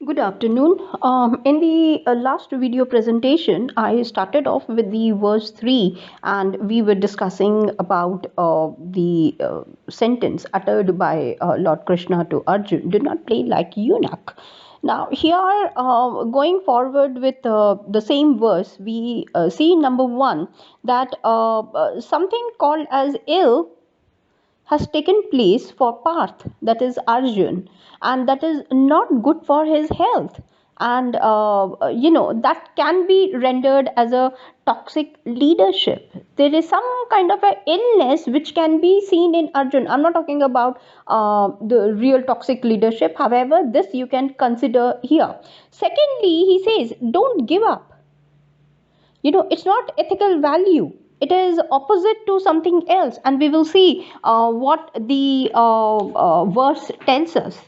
Good afternoon. In the last video presentation, I started off with the verse 3, and we were discussing about the sentence uttered by Lord Krishna to Arjun: do not play like eunuch. Now, here, going forward with the same verse, we see number one that something called as ill has taken place for Parth, that is Arjun, and that is not good for his health. And that can be rendered as a toxic leadership. There is some kind of a illness which can be seen in Arjun. I'm not talking about the real toxic leadership. However, this you can consider here. Secondly, he says, don't give up. It's not ethical value, it is opposite to something else, and we will see what the verse tells us.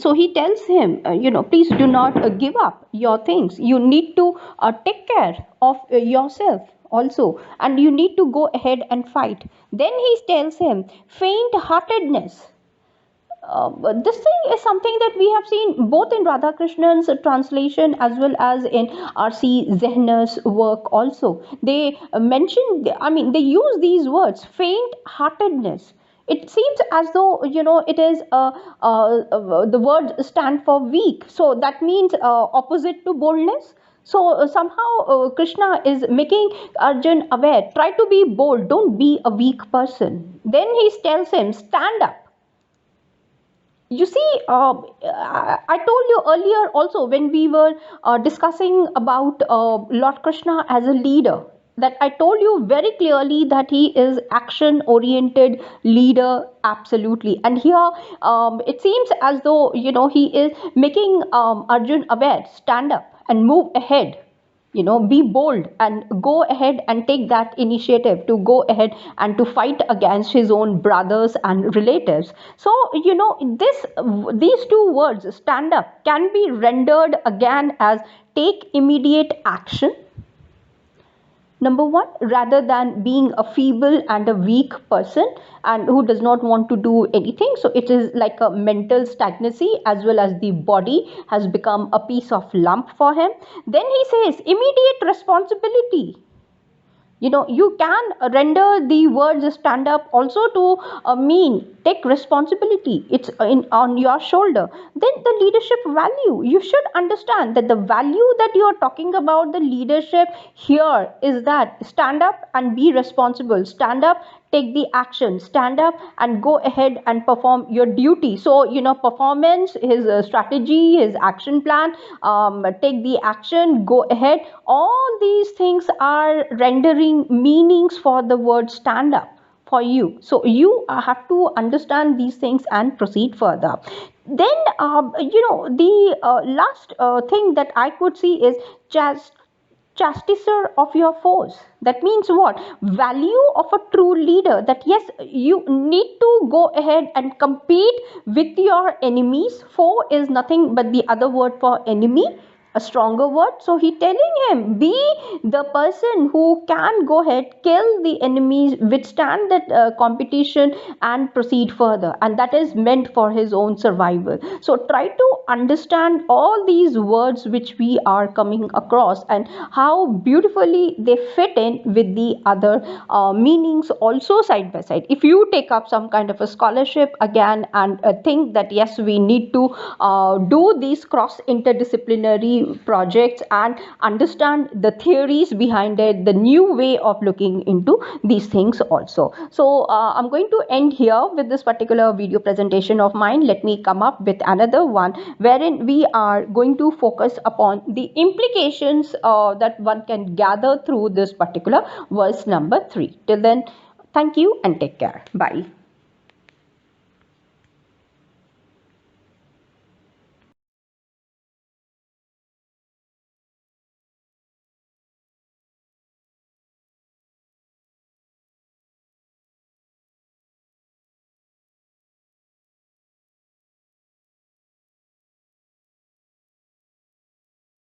So he tells him, please do not give up your things. You need to take care of yourself also, and you need to go ahead and fight. Then he tells him, faint heartedness. This thing is something that we have seen both in Radhakrishnan's translation as well as in R.C. Zehner's work also. They they use these words, faint heartedness. It seems as though, it is the word stand for weak. So that means opposite to boldness. So somehow Krishna is making Arjun aware, try to be bold, don't be a weak person. Then he tells him, stand up. You see, I told you earlier also when we were discussing about Lord Krishna as a leader, that I told you very clearly that he is action oriented leader, absolutely. And here it seems as though, he is making Arjun aware, stand up and move ahead. Be bold and go ahead and take that initiative to go ahead and to fight against his own brothers and relatives. So these two words, stand up, can be rendered again as take immediate action, number one, rather than being a feeble and a weak person and who does not want to do anything. So it is like a mental stagnancy, as well as the body has become a piece of lump for him. Then he says immediate responsibility. You can render the words stand up also to mean take responsibility. It's on your shoulder. Then the leadership value, you should understand that the value that you are talking about, the leadership here, is that stand up and be responsible, stand up, take the action, stand up and go ahead and perform your duty. So performance, his strategy, his action plan, take the action, go ahead, all these things are rendering meanings for the word stand up for you. So you have to understand these things and proceed further. Then the last thing that I could see is just chastiser of your foes. That means what? Value of a true leader, that yes, you need to go ahead and compete with your enemies. Foe is nothing but the other word for enemy, a stronger word. So he telling him, be the person who can go ahead, kill the enemies, withstand that competition and proceed further, and that is meant for his own survival. So try to understand all these words which we are coming across and how beautifully they fit in with the other meanings also side by side. If you take up some kind of a scholarship again and think that yes, we need to do these cross interdisciplinary projects and understand the theories behind it, the new way of looking into these things also. So I'm going to end here with this particular video presentation of mine. Let me come up with another one wherein we are going to focus upon the implications that one can gather through this particular verse number 3. Till then, thank you and take care. Bye.